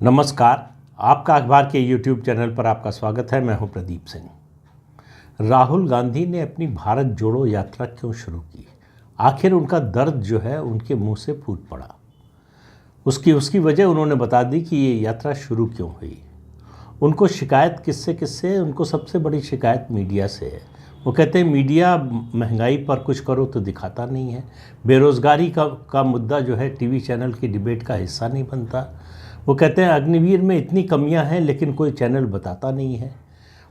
नमस्कार। आपका अखबार के YouTube चैनल पर आपका स्वागत है। मैं हूं प्रदीप सिंह। राहुल गांधी ने अपनी भारत जोड़ो यात्रा क्यों शुरू की? आखिर उनका दर्द जो है उनके मुंह से फूट पड़ा। उसकी वजह उन्होंने बता दी कि ये यात्रा शुरू क्यों हुई। उनको शिकायत किससे? उनको सबसे बड़ी शिकायत मीडिया से है। वो कहते हैं मीडिया महंगाई पर कुछ करो तो दिखाता नहीं है, बेरोज़गारी का मुद्दा जो है टीवी चैनल की डिबेट का हिस्सा नहीं बनता। वो कहते हैं अग्निवीर में इतनी कमियां हैं लेकिन कोई चैनल बताता नहीं है।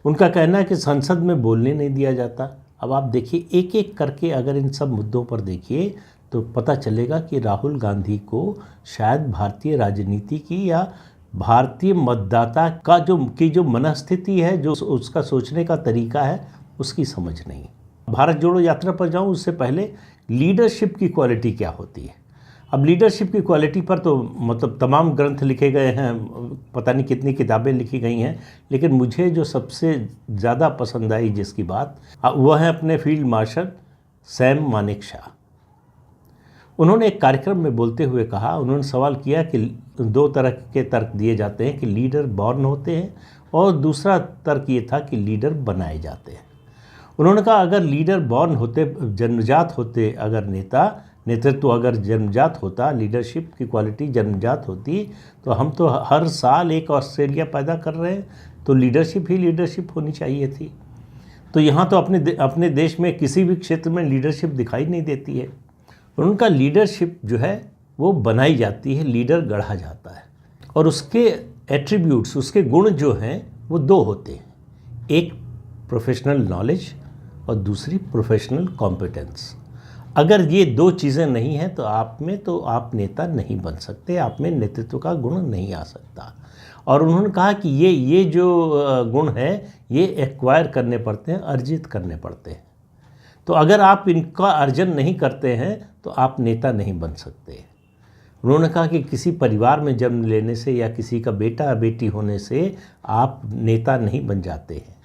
उनका कहना है कि संसद में बोलने नहीं दिया जाता। अब आप देखिए, एक एक करके अगर इन सब मुद्दों पर देखिए तो पता चलेगा कि राहुल गांधी को शायद भारतीय राजनीति की या भारतीय मतदाता का जो मनस्थिति है, जो उसका सोचने का तरीका है, उसकी समझ नहीं। भारत जोड़ो यात्रा पर जाऊं उससे पहले लीडरशिप की क्वालिटी क्या होती है। अब लीडरशिप की क्वालिटी पर तो मतलब तमाम ग्रंथ लिखे गए हैं, पता नहीं कितनी किताबें लिखी गई हैं, लेकिन मुझे जो सबसे ज़्यादा पसंद आई जिसकी बात, वह है अपने फील्ड मार्शल सैम मानेकशॉ। उन्होंने एक कार्यक्रम में बोलते हुए कहा, उन्होंने सवाल किया कि दो तरह के तर्क दिए जाते हैं कि लीडर बॉर्न होते हैं और दूसरा तर्क ये था कि लीडर बनाए जाते हैं। उन्होंने कहा अगर लीडर बॉर्न होते, जन्मजात होते, अगर नेतृत्व अगर जन्मजात होता, लीडरशिप की क्वालिटी जन्मजात होती, तो हम तो हर साल एक ऑस्ट्रेलिया पैदा कर रहे हैं, तो लीडरशिप ही लीडरशिप होनी चाहिए थी। तो यहाँ तो अपने देश में किसी भी क्षेत्र में लीडरशिप दिखाई नहीं देती है। उनका लीडरशिप जो है वो बनाई जाती है, लीडर गढ़ा जाता है, और उसके एट्रीब्यूट्स, उसके गुण जो हैं वो दो होते हैं, एक प्रोफेशनल नॉलेज और दूसरी प्रोफेशनल कॉम्पिटेंस। अगर ये दो चीज़ें नहीं हैं तो आप नेता नहीं बन सकते, आप में नेतृत्व का गुण नहीं आ सकता। और उन्होंने कहा कि ये जो गुण है ये एक्वायर करने पड़ते हैं, अर्जित करने पड़ते हैं। तो अगर आप इनका अर्जन नहीं करते हैं तो आप नेता नहीं बन सकते। उन्होंने कहा कि किसी परिवार में जन्म लेने से या किसी का बेटा या बेटी होने से आप नेता नहीं बन जाते हैं।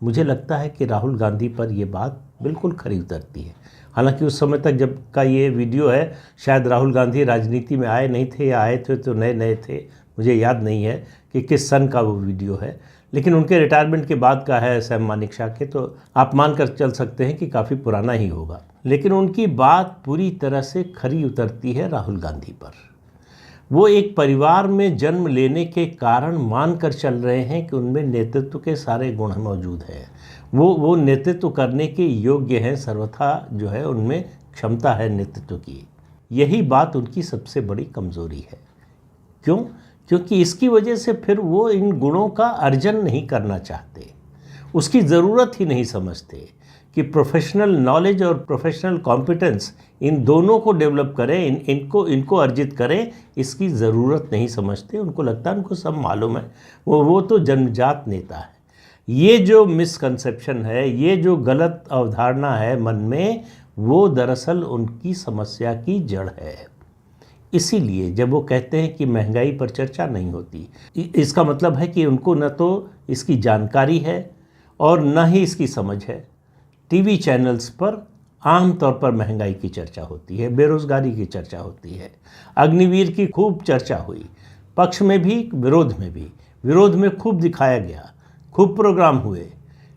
मुझे लगता है कि राहुल गांधी पर यह बात बिल्कुल खरी उतरती है। हालांकि उस समय तक जब का ये वीडियो है, शायद राहुल गांधी राजनीति में आए नहीं थे या आए थे तो नए थे, मुझे याद नहीं है कि किस सन का वो वीडियो है, लेकिन उनके रिटायरमेंट के बाद का है सैम मानेकशॉ के, तो आप मानकर चल सकते हैं कि काफ़ी पुराना ही होगा। लेकिन उनकी बात पूरी तरह से खरी उतरती है राहुल गांधी पर। वो एक परिवार में जन्म लेने के कारण मानकर चल रहे हैं कि उनमें नेतृत्व के सारे गुण मौजूद हैं, वो नेतृत्व करने के योग्य हैं, सर्वथा जो है उनमें क्षमता है नेतृत्व की। यही बात उनकी सबसे बड़ी कमज़ोरी है। क्यों? क्योंकि इसकी वजह से फिर वो इन गुणों का अर्जन नहीं करना चाहते, उसकी ज़रूरत ही नहीं समझते कि प्रोफेशनल नॉलेज और प्रोफेशनल कॉम्पिटेंस इन दोनों को डेवलप करें, इनको अर्जित करें, इसकी ज़रूरत नहीं समझते। उनको लगता है उनको सब मालूम है, वो तो जन्मजात नेता है। ये जो मिसकंसेप्शन है, ये जो गलत अवधारणा है मन में, वो दरअसल उनकी समस्या की जड़ है। इसीलिए जब वो कहते हैं कि महंगाई पर चर्चा नहीं होती, इसका मतलब है कि उनको न तो इसकी जानकारी है और न ही इसकी समझ है। टीवी चैनल्स पर आम तौर पर महंगाई की चर्चा होती है, बेरोज़गारी की चर्चा होती है, अग्निवीर की खूब चर्चा हुई, पक्ष में भी विरोध में भी, विरोध में खूब दिखाया गया, खूब प्रोग्राम हुए,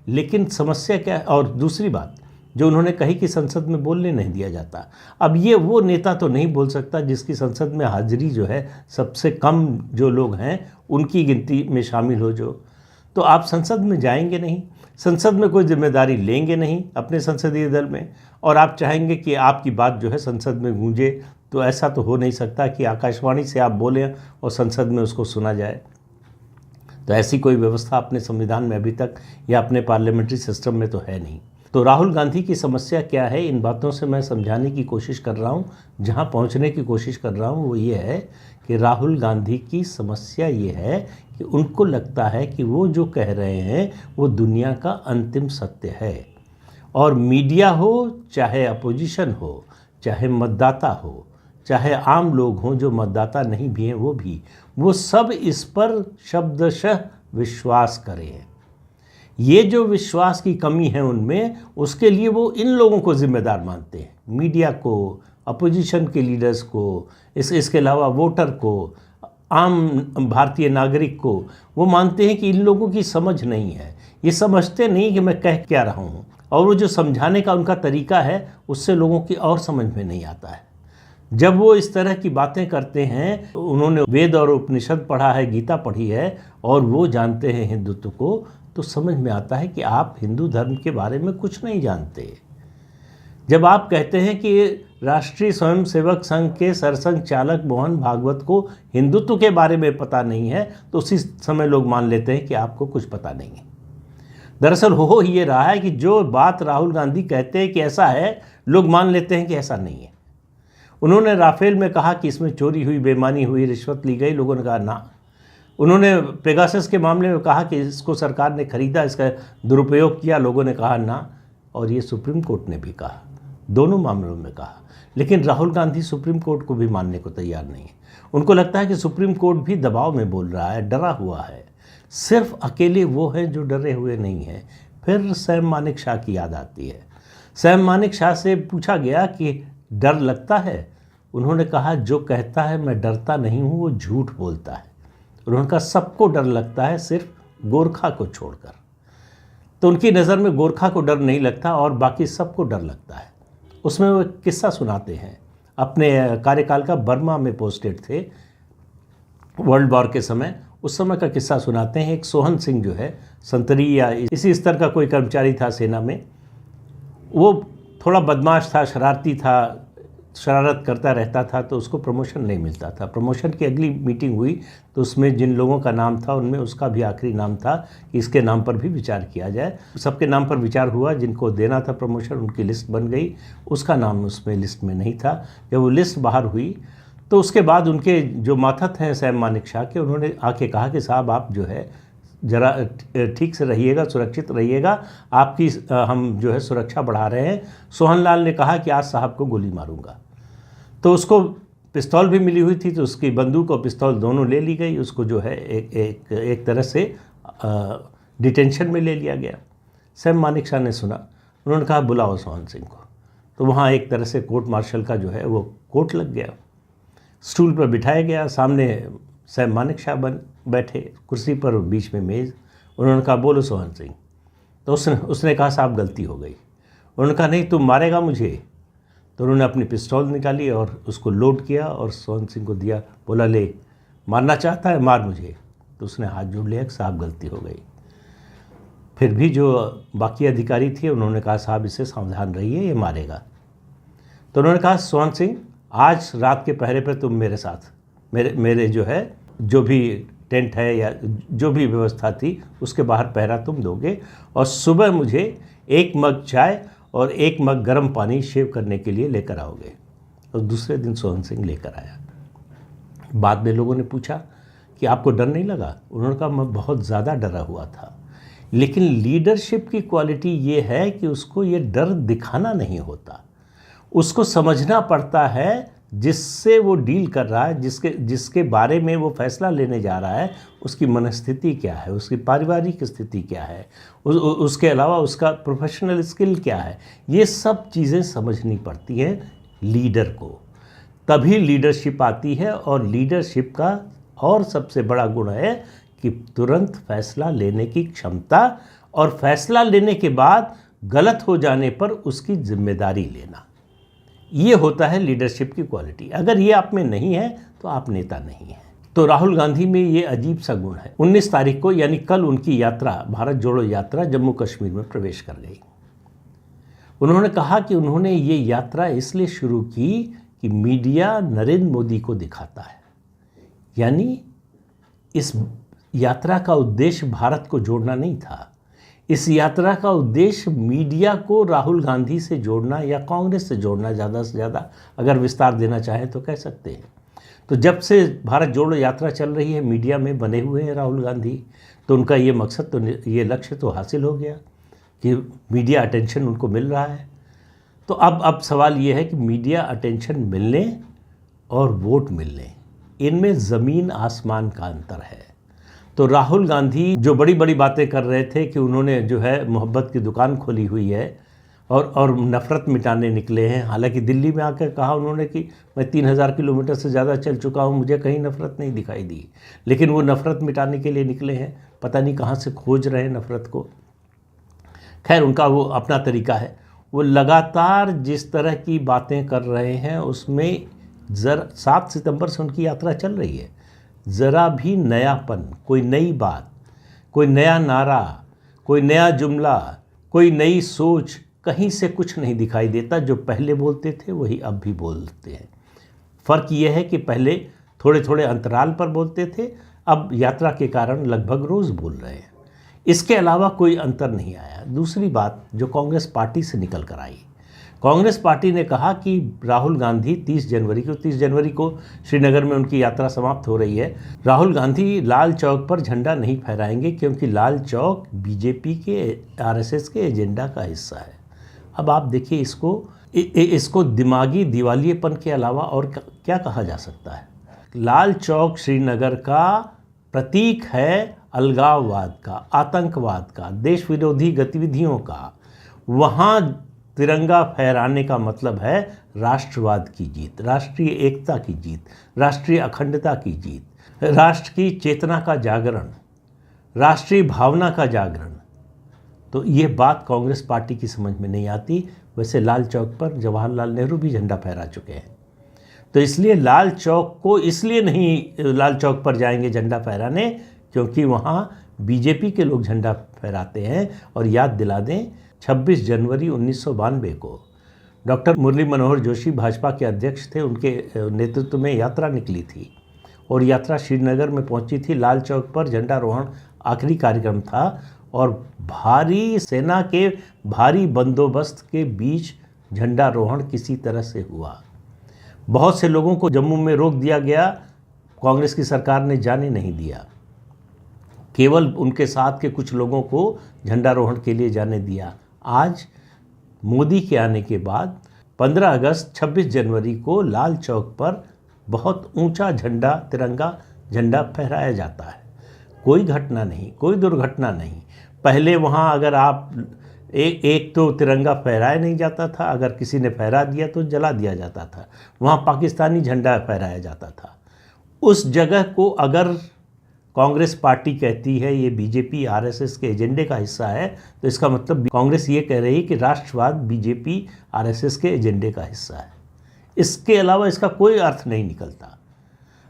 लेकिन समस्या क्या है? और दूसरी बात जो उन्होंने कही कि संसद में बोलने नहीं दिया जाता। अब ये वो नेता तो नहीं बोल सकता जिसकी संसद में हाजिरी जो है सबसे कम जो लोग हैं उनकी गिनती में शामिल हो जो। तो आप संसद में जाएंगे नहीं, संसद में कोई जिम्मेदारी लेंगे नहीं अपने संसदीय दल में, और आप चाहेंगे कि आपकी बात जो है संसद में गूंजे, तो ऐसा तो हो नहीं सकता कि आकाशवाणी से आप बोलें और संसद में उसको सुना जाए। तो ऐसी कोई व्यवस्था अपने संविधान में अभी तक या अपने पार्लियामेंट्री सिस्टम में तो है नहीं। तो राहुल गांधी की समस्या क्या है, इन बातों से मैं समझाने की कोशिश कर रहा हूँ, जहाँ पहुँचने की कोशिश कर रहा हूँ वो ये है कि राहुल गांधी की समस्या ये है कि उनको लगता है कि वो जो कह रहे हैं वो दुनिया का अंतिम सत्य है, और मीडिया हो, चाहे अपोजिशन हो, चाहे मतदाता हो, चाहे आम लोग हों जो मतदाता नहीं भी हैं वो सब इस पर शब्दशः विश्वास करें। ये जो विश्वास की कमी है उनमें, उसके लिए वो इन लोगों को जिम्मेदार मानते हैं, मीडिया को, अपोजिशन के लीडर्स को, इसके अलावा वोटर को, आम भारतीय नागरिक को, वो मानते हैं कि इन लोगों की समझ नहीं है, ये समझते नहीं कि मैं कह क्या रहा हूँ, और वो जो समझाने का उनका तरीका है उससे लोगों की और समझ में नहीं आता है। जब वो इस तरह की बातें करते हैं, उन्होंने वेद और उपनिषद पढ़ा है, गीता पढ़ी है, और वो जानते हैं हिंदुत्व को, तो समझ में आता है कि आप हिंदू धर्म के बारे में कुछ नहीं जानते। जब आप कहते हैं कि राष्ट्रीय स्वयंसेवक संघ के सरसंघ चालक मोहन भागवत को हिंदुत्व के बारे में पता नहीं है, तो उसी समय लोग मान लेते हैं कि आपको कुछ पता नहीं है। दरअसल हो ये रहा है कि जो बात राहुल गांधी कहते हैं कि ऐसा है, लोग मान लेते हैं कि ऐसा नहीं है। उन्होंने राफेल में कहा कि इसमें चोरी हुई, बेईमानी हुई, रिश्वत ली गई, लोगों ने कहा ना। उन्होंने पेगासस के मामले में कहा कि इसको सरकार ने खरीदा, इसका दुरुपयोग किया, लोगों ने कहा ना। और ये सुप्रीम कोर्ट ने भी कहा, दोनों मामलों में कहा। लेकिन राहुल गांधी सुप्रीम कोर्ट को भी मानने को तैयार नहीं है। उनको लगता है कि सुप्रीम कोर्ट भी दबाव में बोल रहा है, डरा हुआ है। सिर्फ अकेले वो हैं जो डरे हुए नहीं हैं। फिर सैम मानेकशॉ की याद आती है। सैम मानेकशॉ से पूछा गया कि डर लगता है? उन्होंने कहा, जो कहता है मैं डरता नहीं हूँ वो झूठ बोलता है। उन्होंने कहा, सबको डर लगता है सिर्फ गोरखा को छोड़कर। तो उनकी नज़र में गोरखा को डर नहीं लगता और बाकी सबको डर लगता है। उसमें वो किस्सा सुनाते हैं, अपने कार्यकाल का, बर्मा में पोस्टेड थे वर्ल्ड वॉर के समय, उस समय का किस्सा सुनाते हैं। एक सोहन सिंह जो है, संतरी या इसी स्तर का कोई कर्मचारी था सेना में, वो थोड़ा बदमाश था, शरारती था, शरारत करता रहता था, तो उसको प्रमोशन नहीं मिलता था। प्रमोशन की अगली मीटिंग हुई तो उसमें जिन लोगों का नाम था उनमें उसका भी आखिरी नाम था कि इसके नाम पर भी विचार किया जाए। सबके नाम पर विचार हुआ, जिनको देना था प्रमोशन उनकी लिस्ट बन गई, उसका नाम उसमें लिस्ट में नहीं था। जब वो लिस्ट बाहर हुई तो उसके बाद उनके जो मातहत हैं सैम मानेकशॉ के, उन्होंने आके कहा कि साहब आप जो है ज़रा ठीक से रहिएगा, सुरक्षित रहिएगा, आपकी हम जो है सुरक्षा बढ़ा रहे हैं। सोहन लाल ने कहा कि आज साहब को गोली मारूंगा। तो उसको पिस्तौल भी मिली हुई थी, तो उसकी बंदूक और पिस्तौल दोनों ले ली गई। उसको जो है एक तरह से डिटेंशन में ले लिया गया। सैम मानेकशॉ ने सुना, उन्होंने कहा बुलाओ सोहन सिंह को। तो वहाँ एक तरह से कोर्ट मार्शल का जो है वो कोर्ट लग गया। स्टूल पर बिठाया गया, सामने सैम मानेकशॉ बैठे, कुर्सी पर बीच में मेज़। उन्होंने कहा बोलो सोहन सिंह। तो उसने कहा साहब गलती हो गई। उन्होंने कहा नहीं, तुम मारेगा मुझे। तो उन्होंने अपनी पिस्तौल निकाली और उसको लोड किया और सोहन सिंह को दिया, बोला ले, मारना चाहता है मार मुझे। तो उसने हाथ जोड़ लिया कि साहब गलती हो गई। फिर भी जो बाकी अधिकारी थे उन्होंने कहा साहब इससे सावधान रहिए, ये मारेगा। तो उन्होंने कहा सोहन सिंह, आज रात के पहरे पर तुम मेरे साथ, मेरे जो है जो भी टेंट है या जो भी व्यवस्था थी उसके बाहर पहरा तुम दोगे, और सुबह मुझे 1 मग चाय और 1 मग गर्म पानी शेव करने के लिए लेकर आओगे। और दूसरे दिन सोहन सिंह लेकर आया। बाद में लोगों ने पूछा कि आपको डर नहीं लगा? उन्होंने कहा मैं बहुत ज़्यादा डरा हुआ था। लेकिन लीडरशिप की क्वालिटी ये है कि उसको ये डर दिखाना नहीं होता, उसको समझना पड़ता है जिससे वो डील कर रहा है, जिसके बारे में वो फैसला लेने जा रहा है, उसकी मनस्थिति क्या है, उसकी पारिवारिक स्थिति क्या है, उसके अलावा उसका प्रोफेशनल स्किल क्या है। ये सब चीज़ें समझनी पड़ती हैं लीडर को, तभी लीडरशिप आती है। और लीडरशिप का और सबसे बड़ा गुण है कि तुरंत फैसला लेने की क्षमता, और फैसला लेने के बाद गलत हो जाने पर उसकी जिम्मेदारी लेना। ये होता है लीडरशिप की क्वालिटी। अगर ये आप में नहीं है तो आप नेता नहीं हैं। तो राहुल गांधी में ये अजीब सा गुण है। 19 तारीख को यानी कल उनकी यात्रा, भारत जोड़ो यात्रा, जम्मू कश्मीर में प्रवेश कर गई। उन्होंने कहा कि उन्होंने ये यात्रा इसलिए शुरू की कि मीडिया नरेंद्र मोदी को दिखाता है। यानी इस यात्रा का उद्देश्य भारत को जोड़ना नहीं था, इस यात्रा का उद्देश्य मीडिया को राहुल गांधी से जोड़ना या कांग्रेस से जोड़ना, ज़्यादा से ज़्यादा अगर विस्तार देना चाहें तो कह सकते हैं। तो जब से भारत जोड़ो यात्रा चल रही है, मीडिया में बने हुए हैं राहुल गांधी, तो उनका ये मकसद, तो ये लक्ष्य तो हासिल हो गया कि मीडिया अटेंशन उनको मिल रहा है। तो अब सवाल ये है कि मीडिया अटेंशन मिलने और वोट मिलने, इनमें ज़मीन आसमान का अंतर है। तो राहुल गांधी जो बड़ी बड़ी बातें कर रहे थे कि उन्होंने जो है मोहब्बत की दुकान खोली हुई है, और नफ़रत मिटाने निकले हैं। हालांकि दिल्ली में आकर कहा उन्होंने कि मैं 3000 किलोमीटर से ज़्यादा चल चुका हूँ, मुझे कहीं नफ़रत नहीं दिखाई दी। लेकिन वो नफ़रत मिटाने के लिए निकले हैं, पता नहीं कहाँ से खोज रहे हैं नफ़रत को। खैर, उनका वो अपना तरीका है। वो लगातार जिस तरह की बातें कर रहे हैं उसमें 7 सितंबर से उनकी यात्रा चल रही है, ज़रा भी नयापन, कोई नई बात, कोई नया नारा, कोई नया जुमला, कोई नई सोच कहीं से कुछ नहीं दिखाई देता। जो पहले बोलते थे वही अब भी बोलते हैं। फ़र्क यह है कि पहले थोड़े थोड़े अंतराल पर बोलते थे, अब यात्रा के कारण लगभग रोज़ बोल रहे हैं। इसके अलावा कोई अंतर नहीं आया। दूसरी बात जो कांग्रेस पार्टी से निकल कर आई, कांग्रेस पार्टी ने कहा कि राहुल गांधी 30 जनवरी को श्रीनगर में उनकी यात्रा समाप्त हो रही है। राहुल गांधी लाल चौक पर झंडा नहीं फहराएंगे क्योंकि लाल चौक बीजेपी के आरएसएस के एजेंडा का हिस्सा है। अब आप देखिए, इसको दिमागी दिवालियेपन के अलावा और क्या कहा जा सकता है। लाल चौक श्रीनगर का प्रतीक है अलगाववाद का, आतंकवाद का, देश विरोधी गतिविधियों का। वहाँ तिरंगा फहराने का मतलब है राष्ट्रवाद की जीत, राष्ट्रीय एकता की जीत, राष्ट्रीय अखंडता की जीत, राष्ट्र की चेतना का जागरण, राष्ट्रीय भावना का जागरण। तो ये बात कांग्रेस पार्टी की समझ में नहीं आती। वैसे लाल चौक पर जवाहरलाल नेहरू भी झंडा फहरा चुके हैं, तो इसलिए लाल चौक को इसलिए नहीं लाल चौक पर जाएंगे झंडा फहराने क्योंकि वहाँ बीजेपी के लोग झंडा फहराते हैं। और याद दिला दें, 26 जनवरी 1992 को डॉक्टर मुरली मनोहर जोशी भाजपा के अध्यक्ष थे, उनके नेतृत्व में यात्रा निकली थी और यात्रा श्रीनगर में पहुंची थी। लाल चौक पर झंडारोहण आखिरी कार्यक्रम था और भारी सेना के भारी बंदोबस्त के बीच झंडारोहण किसी तरह से हुआ। बहुत से लोगों को जम्मू में रोक दिया गया, कांग्रेस की सरकार ने जाने नहीं दिया। केवल उनके साथ के कुछ लोगों को झंडारोहण के लिए जाने दिया। आज मोदी के आने के बाद 15 अगस्त 26 जनवरी को लाल चौक पर बहुत ऊंचा झंडा, तिरंगा झंडा फहराया जाता है। कोई घटना नहीं, कोई दुर्घटना नहीं। पहले वहाँ अगर आप एक तो तिरंगा फहराया नहीं जाता था, अगर किसी ने फहरा दिया तो जला दिया जाता था। वहाँ पाकिस्तानी झंडा फहराया जाता था। उस जगह को अगर कांग्रेस पार्टी कहती है ये बीजेपी आरएसएस के एजेंडे का हिस्सा है, तो इसका मतलब कांग्रेस ये कह रही है कि राष्ट्रवाद बीजेपी आरएसएस के एजेंडे का हिस्सा है। इसके अलावा इसका कोई अर्थ नहीं निकलता।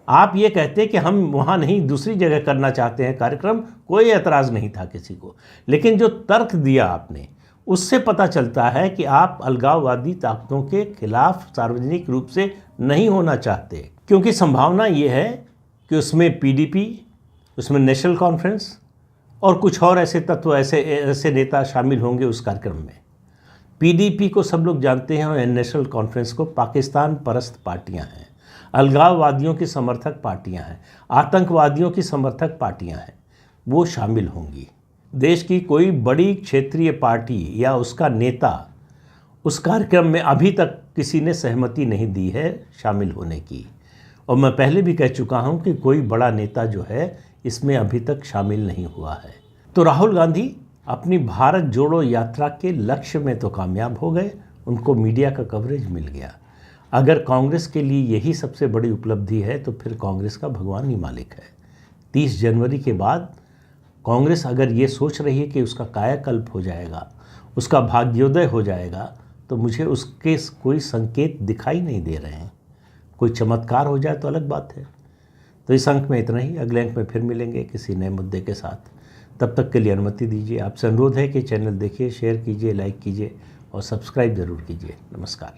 आप ये कहते कि हम वहाँ नहीं दूसरी जगह करना चाहते हैं कार्यक्रम, कोई एतराज़ नहीं था किसी को। लेकिन जो तर्क दिया आपने, उससे पता चलता है कि आप अलगाववादी ताकतों के खिलाफ सार्वजनिक रूप से नहीं होना चाहते, क्योंकि संभावना ये है कि उसमें पीडीपी, उसमें नेशनल कॉन्फ्रेंस और कुछ और ऐसे तत्व, ऐसे नेता शामिल होंगे उस कार्यक्रम में। पीडीपी को सब लोग जानते हैं और नेशनल कॉन्फ्रेंस को पाकिस्तान परस्त पार्टियां हैं, अलगाववादियों की समर्थक पार्टियां हैं, आतंकवादियों की समर्थक पार्टियां हैं, वो शामिल होंगी। देश की कोई बड़ी क्षेत्रीय पार्टी या उसका नेता उस कार्यक्रम में अभी तक किसी ने सहमति नहीं दी है शामिल होने की। और मैं पहले भी कह चुका हूं कि कोई बड़ा नेता जो है इसमें अभी तक शामिल नहीं हुआ है। तो राहुल गांधी अपनी भारत जोड़ो यात्रा के लक्ष्य में तो कामयाब हो गए, उनको मीडिया का कवरेज मिल गया। अगर कांग्रेस के लिए यही सबसे बड़ी उपलब्धि है तो फिर कांग्रेस का भगवान ही मालिक है। 30 जनवरी के बाद कांग्रेस अगर ये सोच रही है कि उसका कायाकल्प हो जाएगा, उसका भाग्योदय हो जाएगा, तो मुझे उसके कोई संकेत दिखाई नहीं दे रहे हैं। कोई चमत्कार हो जाए तो अलग बात है। तो इस अंक में इतना ही। अगले अंक में फिर मिलेंगे किसी नए मुद्दे के साथ। तब तक के लिए अनुमति दीजिए। आपसे अनुरोध है कि चैनल देखिए, शेयर कीजिए, लाइक कीजिए और सब्सक्राइब ज़रूर कीजिए। नमस्कार।